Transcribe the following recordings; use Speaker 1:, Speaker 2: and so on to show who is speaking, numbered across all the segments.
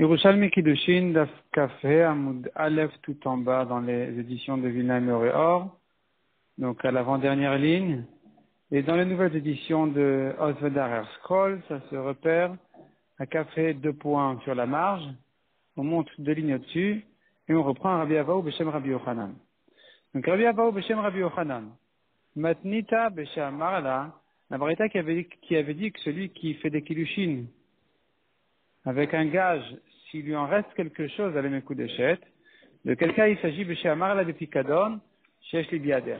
Speaker 1: Yerushalmi Kiddushin, Daf Kafé, Amoud Aleph, tout en bas dans les éditions de Vilna Or, donc à l'avant-dernière ligne. Et dans les nouvelles éditions de Osvedar Scroll, ça se repère à Café 2 points sur la marge. On monte 2 lignes au-dessus et on reprend Rabbi Avaou Beshem Rabbi Yochanan. Donc Rabbi Avaou Beshem Rabbi Yochanan. Matnita Beshem Marala, la Braïta qui avait dit que celui qui fait des kiddushin avec un gage, s'il lui en reste quelque chose à l'émekou d'échet, de quel cas il s'agit Beshem Marala de Pikadon, Shesh Libiader.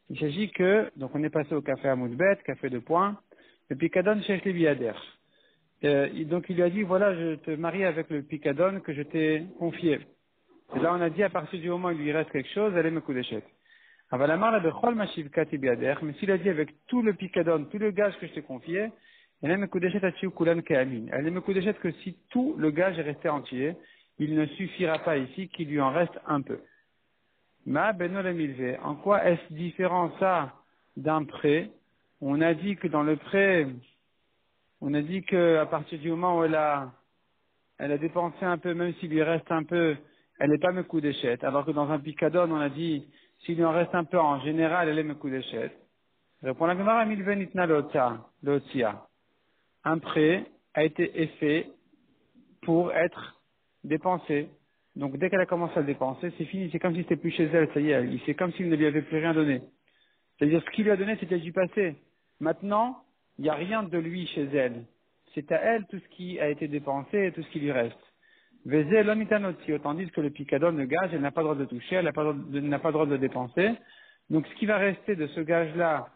Speaker 1: Il s'agit que, donc on est passé au café Amoudbet, café 2 points, le Pikadon Shesh Libiader. Donc il lui a dit, voilà, je te marie avec le Pikadon que je t'ai confié. Et là on a dit, à partir du moment où il lui reste quelque chose, elle est Mekudeshet. Avalamar de Chol Mashivka Tibiader, mais s'il a dit avec tout le Pikadon, tout le gage que je t'ai confié, elle est Mekudeshet Atsiu Kulan Keamin. Elle est Mekudeshet que si tout le gage est resté entier, il ne suffira pas ici qu'il lui en reste un peu. Ma Beno Lemilve, en quoi est-ce différent ça d'un prêt? On a dit que dans le prêt, on a dit que à partir du moment où elle a dépensé un peu, même s'il lui reste un peu, elle n'est pas Mekudeshet. Alors que dans un Pikadon, on a dit, s'il lui en reste un peu, en général, elle est Mekudeshet. Répond la Gemara, Milve Nitna Lotia. Un prêt a été fait pour être dépensé. Donc dès qu'elle a commencé à le dépenser, c'est fini, c'est comme si c'était plus chez elle, ça y est, c'est comme s'il ne lui avait plus rien donné. C'est-à-dire ce qu'il lui a donné, c'était du passé. Maintenant, il n'y a rien de lui chez elle. C'est à elle tout ce qui a été dépensé et tout ce qui lui reste. Vezé l'omitanoti, tandis que le picadon, le gage, elle n'a pas le droit de toucher, elle n'a pas le droit de le dépenser. Donc ce qui va rester de ce gage-là,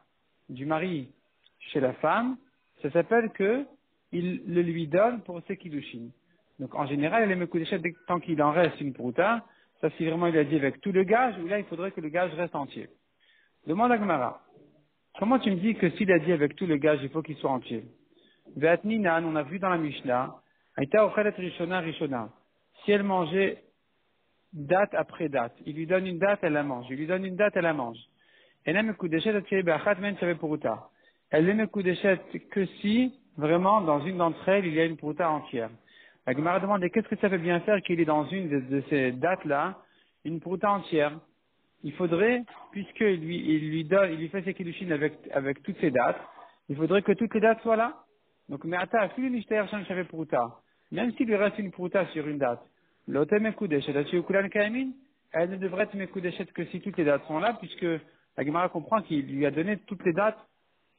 Speaker 1: du mari, chez la femme, ça s'appelle que il le lui donne pour ses kiddushin. Donc en général, elle est mekudeshet tant qu'il en reste une prouta. Ça, si vraiment il a dit avec tout le gage, ou là il faudrait que le gage reste entier. Demande à Gemara. Comment tu me dis que s'il a dit avec tout le gage, il faut qu'il soit entier? Ve'atninan, on a vu dans la Mishnah, Aïta ochelet rishona rishona. Si elle mangeait date après date, il lui donne une date, elle la mange. Il lui donne une date, elle la mange. Elle ne mekudeshet atchei be'achat men savait prouta. Elle ne mekudeshet que si, vraiment, dans une d'entre elles, il y a une prouta entière. La Gemara demande, qu'est-ce que ça fait bien faire qu'il ait dans une de ces dates-là, une prouta entière? Il faudrait, puisqu'il il lui fait ses kiddushin avec toutes ces dates, il faudrait que toutes les dates soient là. Donc, même s'il lui reste une prouta sur une date, elle ne devrait être mekudeshet que si toutes les dates sont là, puisque la Gemara comprend qu'il lui a donné toutes les dates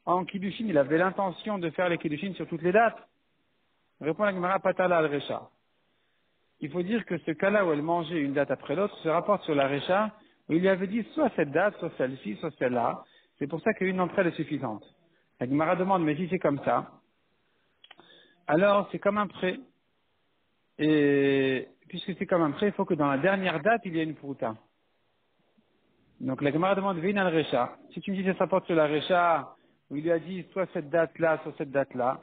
Speaker 1: en kiddushin. Il avait l'intention de faire les kiddushin sur toutes les dates. Répond la Gemara, patala al recha. Il faut dire que ce cas-là où elle mangeait une date après l'autre se rapporte sur la recha, où il lui avait dit soit cette date, soit celle-ci, soit celle-là. C'est pour ça qu'une d'entre elles est suffisante. La Gemara demande, mais si c'est comme ça, alors c'est comme un prêt. Et puisque c'est comme un prêt, il faut que dans la dernière date, il y ait une prouta. Donc la Gemara demande, v'in al recha. Si tu me dis que ça rapporte sur la recha, où il lui a dit soit cette date-là, soit cette date-là,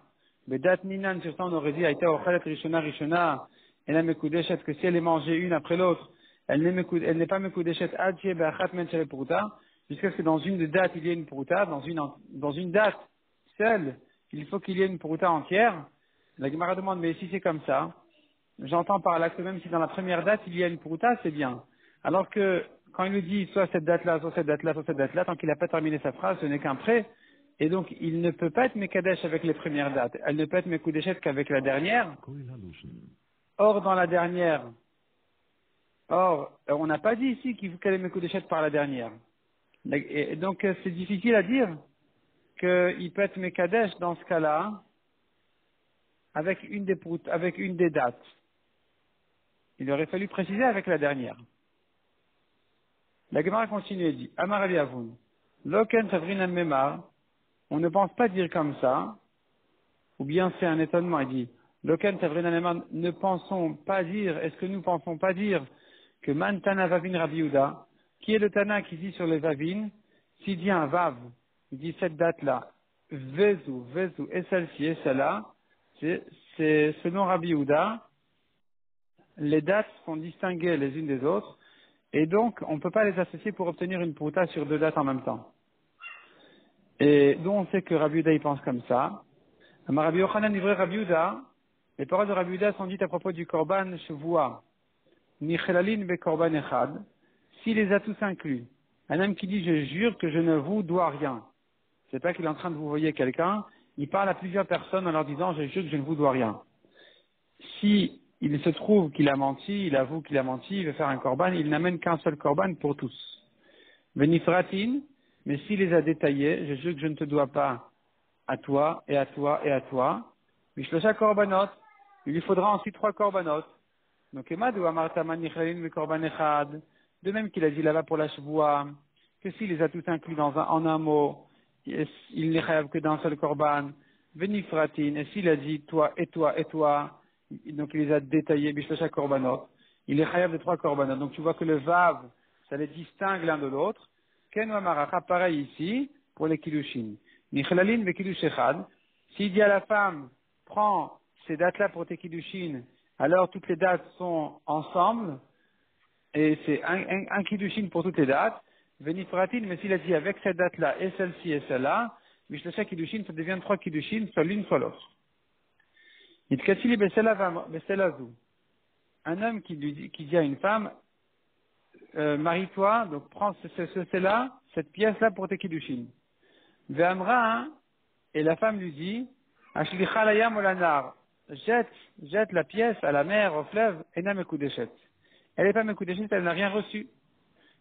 Speaker 1: mais date ninan, sur ça on aurait dit, aïta ochalet rishona, elle a mekudeshet que si elle est mangée une après l'autre, elle n'est pas mekudeshet adje be'achat men shel prouta, jusqu'à ce que dans une des dates il y ait une prouta, dans une date seule, il faut qu'il y ait une prouta entière. La Gemara demande, mais si c'est comme ça, j'entends par là que même si dans la première date il y a une prouta, c'est bien. Alors que quand il nous dit soit cette date-là, soit cette date-là, soit cette date-là, tant qu'il n'a pas terminé sa phrase, ce n'est qu'un prêt. Et donc, il ne peut pas être Mekadesh avec les premières dates. Elle ne peut être Mekudeshet qu'avec la dernière. Or, dans la dernière, on n'a pas dit ici qu'elle est Mekudeshet par la dernière. Et donc, c'est difficile à dire qu'il peut être Mekadesh dans ce cas-là avec une des dates. Il aurait fallu préciser avec la dernière. La Gemara continue et dit, Amar Rabbi Avun, Loken Savrin Memar, on ne pense pas dire comme ça, ou bien c'est un étonnement, il dit, Loken Savrin Memar, ne pensons pas dire, est-ce que nous pensons pas dire que Man Tana Vavin Rabbi Yehuda, qui est le Tana qui dit sur les Vavin, s'il dit un Vav, il dit cette date-là, Vezu, et celle-ci, et celle-là, c'est selon Rabbi Yehuda, les dates sont distinguées les unes des autres, et donc on ne peut pas les associer pour obtenir une prouta sur 2 dates en même temps. Et donc on sait que Rabbi Yehuda il pense comme ça. Mais Rabbi Yochanan livrait Rabbi Yehuda, Les paroles de Rabbi Yehuda sont dites à propos du korban Shavua. Nichelalin be korban echad. S'il les a tous inclus. Un homme qui dit, je jure que je ne vous dois rien. C'est pas qu'il est en train de vous voyer quelqu'un. Il parle à plusieurs personnes en leur disant, je jure que je ne vous dois rien. Si il se trouve qu'il a menti, il avoue qu'il a menti, il veut faire un korban, il n'amène qu'un seul korban pour tous. Benifratin, mais s'il les a détaillés, je jure que je ne te dois pas à toi, et à toi, et à toi. Mishlosha korbanot, il lui faudra ensuite 3 korbanot. Donc, Emad ou Amartama Nichalin le korban echad, de même qu'il a dit là-bas pour la Shavua, que s'il les a tous inclus en un mot, il n'est chayav que d'un seul korban, Benifratin, et s'il a dit toi, et toi, et toi, donc il les a détaillés, Mishlosha korbanot, il est chayav de 3 korbanot. Donc, tu vois que le Vav, ça les distingue l'un de l'autre. Ken ou Amaracha, pareil ici, pour les Kiddushin. Nichalalin ve Kiddush echad. S'il dit à la femme, prends ces dates-là pour tes Kiddushin, alors toutes les dates sont ensemble, et c'est un Kiddushin pour toutes les dates. Venifratin, mais s'il a dit avec cette date-là, et celle-ci, et celle-là, Mishlosha Kiddushin, ça devient 3 Kiddushin, soit l'une, soit l'autre. Itkatili beselazu. Un homme qui dit à une femme, marie-toi, donc prends celle-là, cette pièce-là pour tes Kiddushin. Ve'amra, et la femme lui dit, Ashlicha layam olanar, jette la pièce à la mer, au fleuve, ena mekudeshet. Elle n'est pas mekudeshet, elle n'a rien reçu.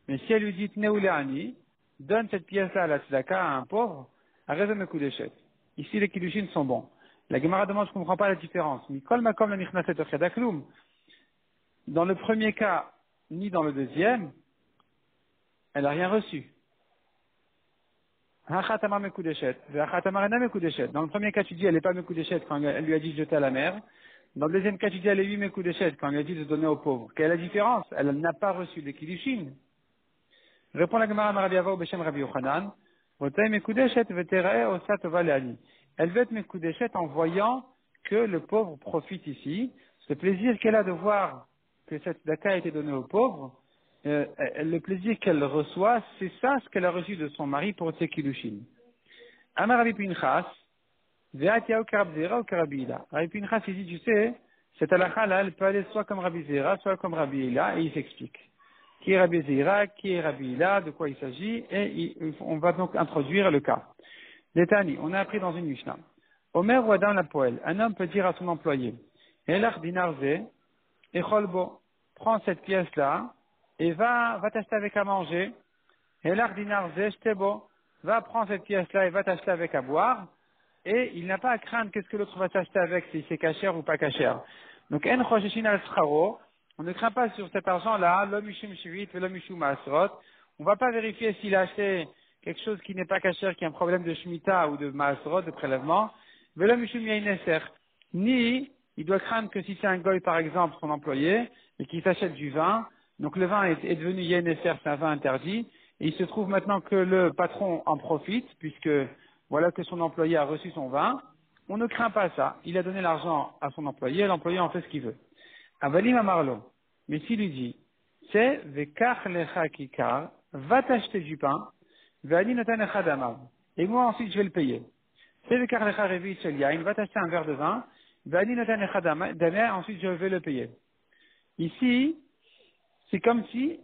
Speaker 1: Mais si elle lui dit, tneuleani, donne cette pièce-là à la tzedaka, à un pauvre, arrête mekudeshet. Ici, les kiddushin sont bons. La Gemara demande, je ne comprends pas la différence. Mikol makom la nichnaset ochadaklum. Dans le premier cas, ni dans le deuxième, elle n'a rien reçu. Dans le premier cas, tu dis, elle n'est pas mekudeshet quand elle lui a dit de jeter à la mer. Dans le deuxième cas, tu dis, elle est 8 mekudeshet quand elle lui a dit de donner aux pauvres. Quelle est la différence? Elle n'a pas reçu les kiddushin. Répond la Gemara Rabbi Ava ou Beshem Rabbi Yochanan. Elle veut être mekudeshet en voyant que le pauvre profite ici. Ce plaisir qu'elle a de voir que cette daka a été donnée aux pauvres, le plaisir qu'elle reçoit, c'est ça ce qu'elle a reçu de son mari pour ses kiddushin. Amar Rabbi Pinchas, ve'atia ou karabzera ou karabila. Rabbi Pinchas, il dit, tu sais, cette halakha-là, elle peut aller soit comme Rabbi Zera, soit comme Rabbi Hila, et il s'explique. Qui est Rabbi Zera, qui est Rabbi Hila, de quoi il s'agit, et on va donc introduire le cas. Détani, on a appris dans une Mishnah. Omer ou Adam la poêle, un homme peut dire à son employé, Elach dinarze, echolbo, prends cette pièce-là, et va t'acheter avec à manger. Elach dinarze, shtebo, va prendre cette pièce-là et va t'acheter avec à boire. Et il n'a pas à craindre qu'est-ce que l'autre va s'acheter avec, si c'est cachère ou pas cachère. Donc, en choshishin al scharo, on ne craint pas sur cet argent-là, l'homme mishum shivit, l'homme mishum asrot. On va pas vérifier s'il a acheté quelque chose qui n'est pas cachère, qui a un problème de shmita ou de masrot, de prélèvement. L'homme mishum yaineser. Ni, il doit craindre que si c'est un goy, par exemple, son employé, et qu'il s'achète du vin, donc le vin est devenu yaineser, c'est un vin interdit, et il se trouve maintenant que le patron en profite, puisque voilà que son employé a reçu son vin, on ne craint pas ça. Il a donné l'argent à son employé, l'employé en fait ce qu'il veut. Avalim amarlo. Mais s'il lui dit, c'est vekach lecha kikar, va t'acheter du pain, ve'ani notan echad amav. Et moi ensuite je vais le payer. C'est vekach lecha revit shel yain, va t'acheter un verre de vin, ve'ani notan echad amav, ensuite je vais le payer. Ici, c'est comme si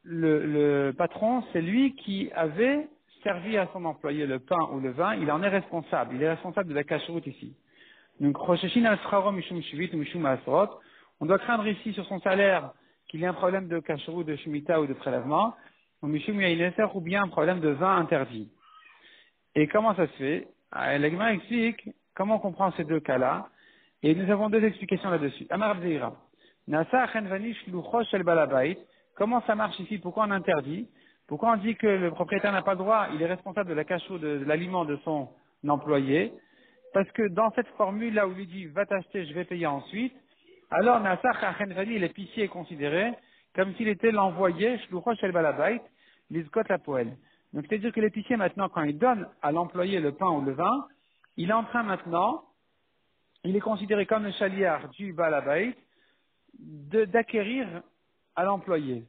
Speaker 1: le patron, c'est lui qui avait servi à son employé le pain ou le vin, il en est responsable. Il est responsable de la cacheroute ici. Donc, Rosheshin al-Sraro mishum shivit ou mishum asrot. On doit craindre ici sur son salaire qu'il y ait un problème de cacheroute, de shmita ou de prélèvement, ou mishum ya'ineser, ou bien un problème de vin interdit. Et comment ça se fait? La Gemara explique comment on comprend ces deux cas-là. Et nous avons deux explications là-dessus. Amar Abdeira. Nasa achen vanish luchosh el balabait. Comment ça marche ici? Pourquoi on interdit? Pourquoi on dit que le propriétaire n'a pas le droit? Il est responsable de la cacheroute de l'aliment de son employé. Parce que dans cette formule-là où il lui dit va t'acheter, je vais payer ensuite, alors Nasach Achenvani, l'épicier est considéré comme s'il était l'envoyé, Shluchosh el Balabait, l'Izkot la poêle. Donc c'est-à-dire que l'épicier maintenant, quand il donne à l'employé le pain ou le vin, il est en train maintenant, il est considéré comme le chaliard du Balabait, d'acquérir à l'employé.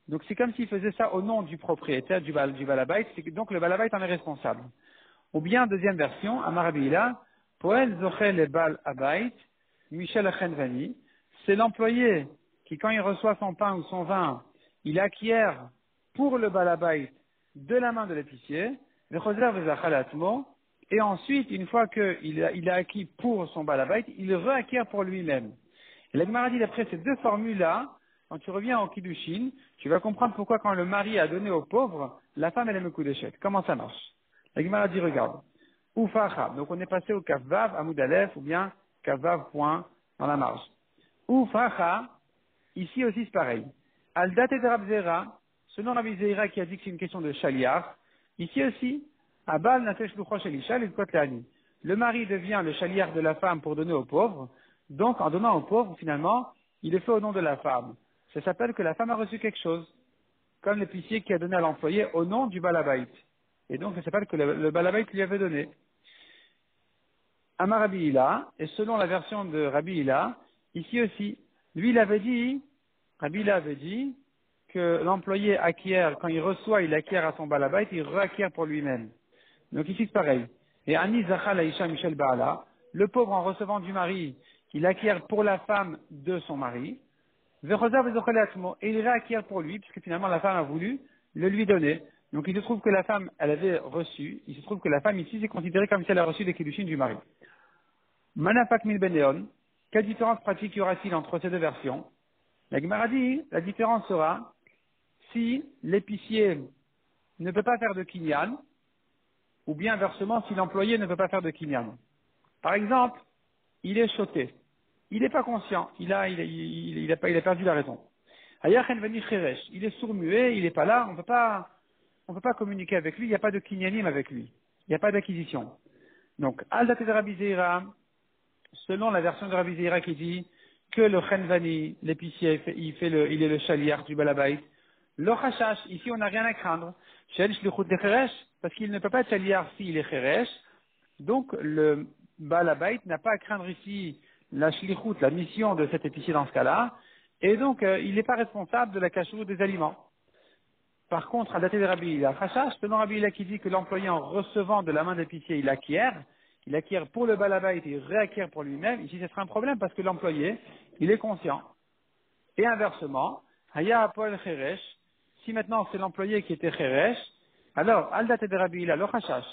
Speaker 1: Donc c'est comme s'il faisait ça au nom du propriétaire du Balabait, donc le Balabait en est responsable. Ou bien, deuxième version, Amar Abila, Poel Zochel et Bal Abait, Michel Chenvani, c'est l'employé qui, quand il reçoit son pain ou son vin, il acquiert pour le balabait de la main de l'épicier, le choser vezachal atmo, et ensuite, une fois qu'il a acquis pour son balabait, il reacquiert pour lui-même. Et la Gemara dit d'après ces deux formules-là, quand tu reviens en Kiddushin, tu vas comprendre pourquoi quand le mari a donné aux pauvres, la femme elle aime le coup d'échec. Comment ça marche? La Gemara dit regarde. Oufacha. Donc on est passé au kafvav, amoud aleph, ou bien kafvav point dans la marge. Oufacha, ici aussi c'est pareil. Al date de Rabzera, selon Rabbi Zeira qui a dit que c'est une question de shaliach, ici aussi, Abal nafesh luchosh elisha l'ilkot le'ani. Le mari devient le shaliach de la femme pour donner aux pauvres, donc en donnant aux pauvres, finalement, il est fait au nom de la femme. Ça s'appelle que la femme a reçu quelque chose, comme l'épicier qui a donné à l'employé au nom du balabait. Et donc ça s'appelle que le balabait lui avait donné. Amar Rabbi Hila, et selon la version de Rabbi Hila, ici aussi, lui il avait dit, Rabbi Hila avait dit que l'employé acquiert, quand il reçoit, il acquiert à son balabait, il reacquiert pour lui-même. Donc ici c'est pareil. Et Ani Zachal Aisha Michel Baala, le pauvre en recevant du mari, il acquiert pour la femme de son mari, et il réacquiert pour lui, puisque finalement la femme a voulu le lui donner. Donc il se trouve que la femme, elle avait reçu, il se trouve que la femme ici c'est considéré comme si elle a reçu des kiddushin du mari. Manafak mil beneon, quelle différence pratique y aura-t-il entre ces deux versions? La Gemara dit, la différence sera si l'épicier ne peut pas faire de kinyan, ou bien inversement si l'employé ne peut pas faire de kinyan. Par exemple, il est choté. Il n'est pas conscient. Il a perdu la raison. Ayachem veni cheresh. Il est sourd-muet, il n'est pas là, on peut pas communiquer avec lui, il n'y a pas de kinyanim avec lui. Il n'y a pas d'acquisition. Donc, al-date de Rabbi Zeira, selon la version de Rabbi Zeira qui dit que le chenvani, l'épicier, il est le chaliar du balabait. Le chashash, ici on n'a rien à craindre. Shel shlichut de cheresh, parce qu'il ne peut pas être chaliar s'il est cheresh. Donc, le balabait n'a pas à craindre ici la shlichut, la mission de cet épicier dans ce cas-là. Et donc, il n'est pas responsable de la cachoute des aliments. Par contre, à dater de Rabbi Hila, chashash, selon Rabbi Hila qui dit que l'employé en recevant de la main d'épicier, il acquiert pour le balabait et il réacquiert pour lui-même, ici ce sera un problème parce que l'employé, il est conscient. Et inversement, haya apol cheresh, si maintenant c'est l'employé qui était cheresh, alors, al date de Rabbi Hila, lo chashash,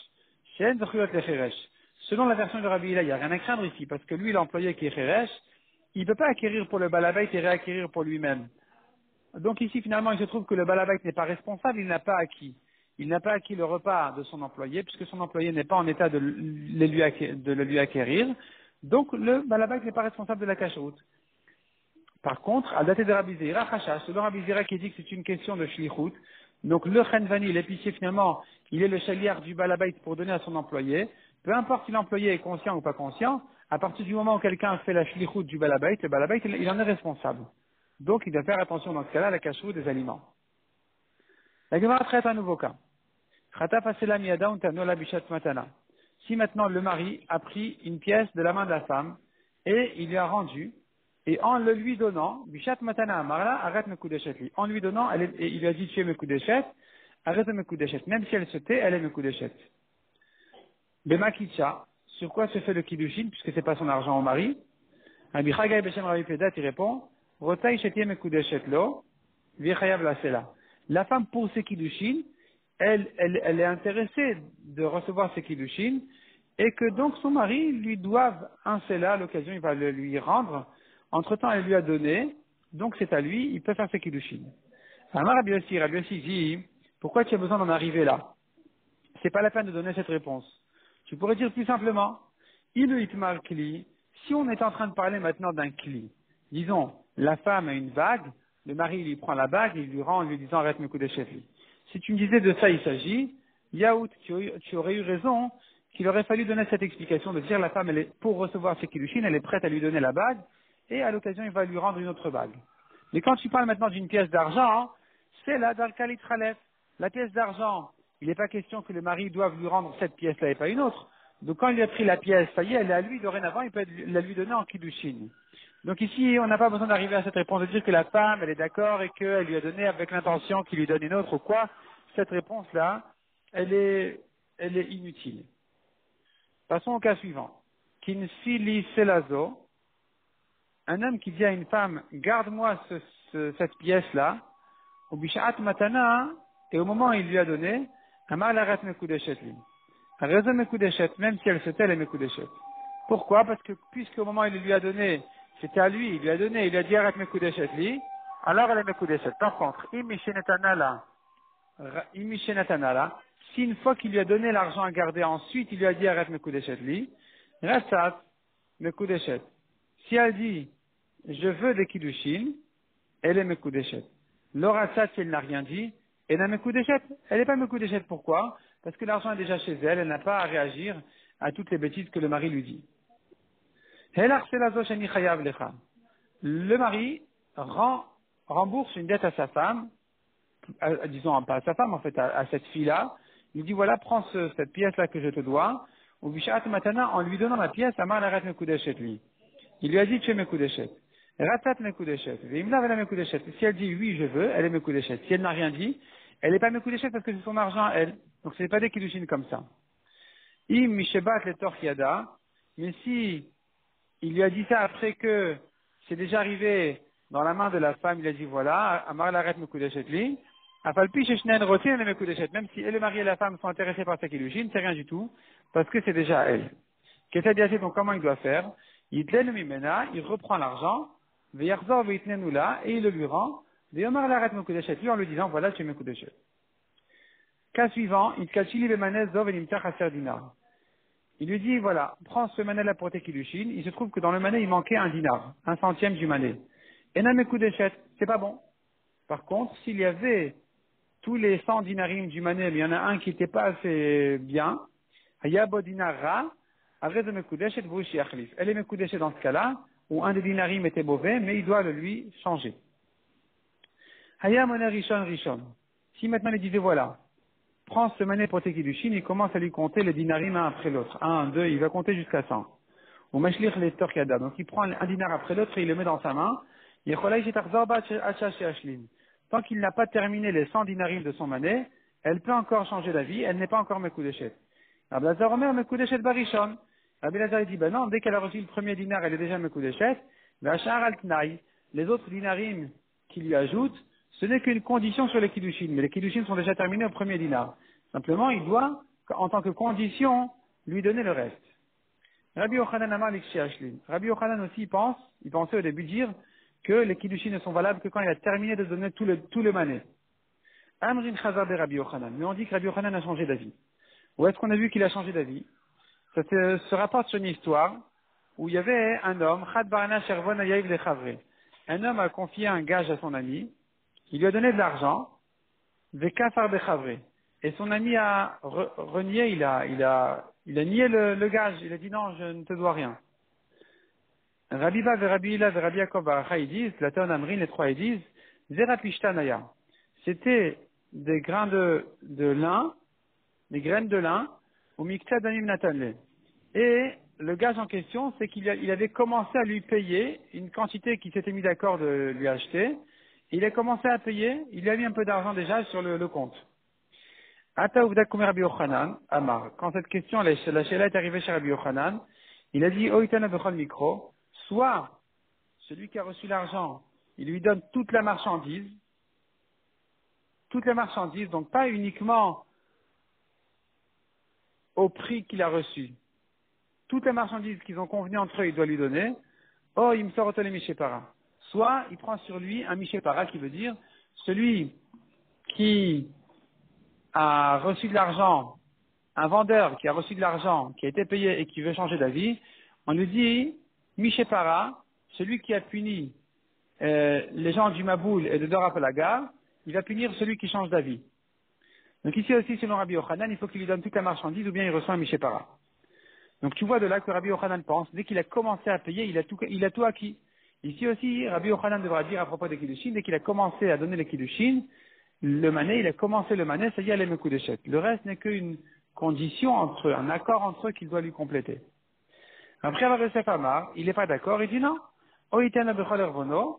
Speaker 1: shen zechuyot le cheresh. Selon la version de Rabbi Hila, il n'y a rien à craindre ici, parce que lui, l'employé qui est cheresh, il ne peut pas acquérir pour le balabait et réacquérir pour lui-même. Donc ici, finalement, il se trouve que le balabait n'est pas responsable, il n'a pas acquis. Il n'a pas acquis le repas de son employé, puisque son employé n'est pas en état de le lui acquérir. Donc le balabait n'est pas responsable de la cachoute. Par contre, à dater de Rabbi Zeira, chashash, selon Rabbi Zeira qui dit que c'est une question de shlichut, donc le chenvani, l'épicier finalement, il est le chaliar du balabait pour donner à son employé, peu importe si l'employé est conscient ou pas conscient, à partir du moment où quelqu'un fait la shlichut du balabait, le balabait, il en est responsable. Donc il doit faire attention dans ce cas-là à la cachoute des aliments. La Gemara traite un nouveau cas. Si maintenant le mari a pris une pièce de la main de la femme et il lui a rendu, et en le lui donnant, Bishat Matana Amarla, arrête me koudeshet lui. En lui donnant, et il lui a dit tu es me koudeshet, arrête me koudeshet. Même si elle se tait, elle est me koudeshet. Bema Kitcha, sur quoi se fait le kiddushin, puisque c'est pas son argent au mari? Rabbi Chagai Beshem Rabbi Pedat, il répond, Rotaï shetie me koudeshet lo, vichayav la sela. La femme pour ses kiddushin, elle est intéressée de recevoir ses kiddushin, et que donc son mari lui doive un sela, à l'occasion il va le lui rendre. Entre-temps, elle lui a donné, donc c'est à lui, il peut faire ses kiddushin. Alors Rabbi Yossi dit, pourquoi tu as besoin d'en arriver là? C'est pas la peine de donner cette réponse. Tu pourrais dire plus simplement, il itmar kli, si on est en train de parler maintenant d'un kli, disons, la femme a une bague, le mari lui prend la bague et il lui rend en lui disant arrête mes coups de chef. Si tu me disais de ça il s'agit, Yaout, tu aurais eu raison qu'il aurait fallu donner cette explication de dire la femme, elle est, pour recevoir ses kiddushin, elle est prête à lui donner la bague, et à l'occasion, il va lui rendre une autre bague. Mais quand tu parles maintenant d'une pièce d'argent, c'est la Darkalit Khalef. La pièce d'argent, il n'est pas question que le mari doive lui rendre cette pièce-là et pas une autre. Donc quand il a pris la pièce, ça y est, elle est à lui, dorénavant, il peut la lui donner en kiddushin. Donc ici, on n'a pas besoin d'arriver à cette réponse de dire que la femme, elle est d'accord et qu'elle lui a donné avec l'intention qu'il lui donne une autre ou quoi. Cette réponse-là, elle est inutile. Passons au cas suivant. Kinfili Selazo. un homme qui dit à une femme, garde-moi cette pièce-là, au Bishat Matana, et au moment où il lui a donné, Amar Larat Mekudeshet li. Raison Mekudeshet, même si elle se tait, elle est Mekudeshet. Pourquoi? Parce que, puisque au moment où il lui a donné, c'était à lui, il lui a donné, il a dit Arat Mekudeshet li, alors elle est Mekudeshet. Par contre, Imishenatanala, si une fois qu'il lui a donné l'argent à garder, ensuite il lui a dit Arat Mekudeshet li, Rassat Mekudeshet. Si elle dit, je veux des Kiddushin, elle est Mekudeshet. L'Orassat, si elle n'a rien dit, elle est Mekudeshet. Elle n'est pas Mekudeshet. Pourquoi? Parce que l'argent est déjà chez elle, elle n'a pas à réagir à toutes les bêtises que le mari lui dit. Le mari rembourse une dette à sa femme, disons pas à sa femme, en fait, à cette fille-là. Il dit, voilà, prends cette pièce-là que je te dois, au Bishat Matana, en lui donnant la pièce, Amar Larat Mekudeshet li. Il lui a dit, tu es Mekudeshet. Ratat Mekudeshet. Veimla vela Mekudeshet. Si elle dit oui, je veux, elle est Mekudeshet. Si elle n'a rien dit, elle n'est pas Mekudeshet parce que c'est son argent à elle. Donc ce n'est pas des Kiddushin comme ça. Im Mishebat le Torchiada. Mais si il lui a dit ça après que c'est déjà arrivé dans la main de la femme, il a dit voilà, Amar Larat Mekudeshet li. Afalpi Sheshnen Roti, elle est Mekudeshet. Même si elle, le mari et la femme sont intéressés par sa Kiddushin, c'est rien du tout parce que c'est déjà à elle. Qu'est-ce qu'elle dit? Donc comment il doit faire? Il reprend l'argent, et il le lui rend, lui en lui disant, voilà, tu es Mekudeshet. Cas suivant, il lui dit, voilà, prends ce manet-là pour tes Kiddushin. Il se trouve que dans le manet, il manquait un dinar, un centième du manet. Et n'a Mekudeshet, c'est pas bon. Par contre, s'il y avait tous les 100 dinarim du manet, mais il y en a un qui n'était pas assez bien, Hayabo dinara, elle est Mekudeshet dans ce cas-là, où un des dinarim était mauvais, mais il doit le lui changer. Hayamone Rishon Rishon. Si maintenant il disait, voilà, prends ce manet pour tes Kiddushin, il commence à lui compter les dinarim un après l'autre. Un, deux, il va compter jusqu'à 100. Ou Meshlich les Torkiada. Donc il prend un dinar après l'autre et il le met dans sa main. Tant qu'il n'a pas terminé les 100 dinarim de son manet, elle peut encore changer d'avis, elle n'est pas encore Mekudeshet. Rabbi Lazar Omer Mekudeshet Barishon. Rabbi Lazar dit, ben non, dès qu'elle a reçu le premier dinar, elle est déjà Mekudeshet. Vachar al Tnaï. Les autres dinarim qui lui ajoutent, ce n'est qu'une condition sur les Kiddushin. Mais les Kiddushin sont déjà terminés au premier dinar. Simplement, il doit, en tant que condition, lui donner le reste. Rabbi Yochanan Amar Likshi Ashlin. Rabbi Yochanan aussi il pensait au début dire que les Kiddushin ne sont valables que quand il a terminé de donner tout le manet. Amrin Chazar de Rabbi Yochanan. Mais on dit que Rabbi Yochanan a changé d'avis. Où est-ce qu'on a vu qu'il a changé d'avis? Ça se rapporte sur une histoire où il y avait un homme, Chad Barana Shervon Ayaïv le Chavre. Un homme a confié un gage à son ami, il lui a donné de l'argent, Vekafar de Chavre. Et son ami a renié, il a nié le gage, il a dit non, je ne te dois rien. Rabbi Ba, Rabbi Ila, Rabbi Yaakov Baracha, ils disent, la Théon Amrin, les trois, ils disent, Zerapishtanaya. C'était des grains de lin, des graines de lin, au Mikta Danim Natanle. Et le gage en question, c'est qu'il avait commencé à lui payer une quantité qu'il s'était mis d'accord de lui acheter. Il a commencé à payer, il lui a mis un peu d'argent déjà sur le compte. Ata Uvda Kumer Rabbi Yochanan, Amar. Quand cette question, la Sheila est arrivée chez Rabbi Yochanan, il a dit, Oitana Bechol Mikro, soit celui qui a reçu l'argent, il lui donne toute la marchandise, donc pas uniquement au prix qu'il a reçu. Toutes les marchandises qu'ils ont convenu entre eux, il doit lui donner. Oh, il me sort autolé Mishépara. Soit il prend sur lui un Mishépara qui veut dire celui qui a reçu de l'argent, un vendeur qui a reçu de l'argent, qui a été payé et qui veut changer d'avis, on lui dit Mishépara, celui qui a puni les gens du Maboul et de Dorapalaga, il va punir celui qui change d'avis. Donc ici aussi, selon Rabbi Yochanan, il faut qu'il lui donne toute la marchandise ou bien il reçoit un Mishépara. Donc tu vois de là que Rabbi Yochanan pense, dès qu'il a commencé à payer, il a tout acquis. Ici aussi, Rabbi Yochanan devra dire à propos des Kiddushin, dès qu'il a commencé à donner les Kiddushin, le mané, il a commencé le mané, ça y est, les Mekudeshet. Le reste n'est qu'une condition entre eux, un accord entre eux qu'il doit lui compléter. Après avoir Yosef Amar, il n'est pas d'accord, il dit non. Oitana bechol ervono,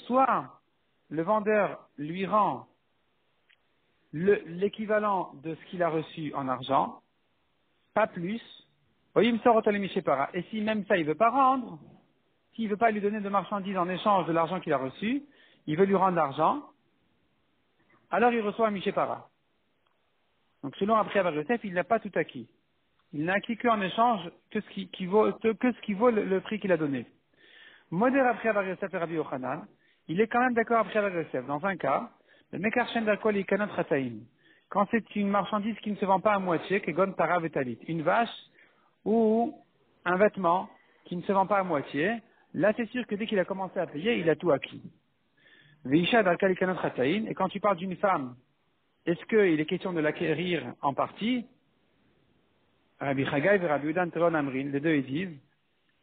Speaker 1: soit le vendeur lui rend l'équivalent de ce qu'il a reçu en argent, pas plus. Et si même ça il veut pas rendre, s'il veut pas lui donner de marchandises en échange de l'argent qu'il a reçu, il veut lui rendre l'argent, alors il reçoit un Mishépara. Donc selon après Abar Yosef, il n'a pas tout acquis. Il n'a acquis qu'en échange que ce qui vaut le prix qu'il a donné. Modère après Abar Yosef et Rabbi Yochanan, il est quand même d'accord après Abar Yosef. Dans un cas, le Mekarchen d'Alcool et Kanot Rataim, quand c'est une marchandise qui ne se vend pas à moitié, que Gon Tara Vetalit, une vache ou un vêtement qui ne se vend pas à moitié, là c'est sûr que dès qu'il a commencé à payer, il a tout acquis. Veisha d'Alcool et Kanot Rataim, et quand tu parles d'une femme, est-ce qu'il est question de l'acquérir en partie? Rabbi Chagai et Rabbi Udan Teron Amrin, les deux ils disent,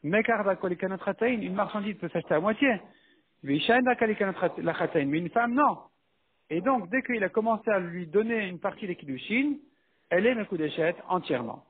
Speaker 1: Mekar d'Alcool et Kanot Rataim, une marchandise peut s'acheter à moitié. Veisha d'Alcool et Kanot Rataim, mais une femme non. Et donc, dès qu'il a commencé à lui donner une partie des kiddushin, elle est Mekudeshet entièrement.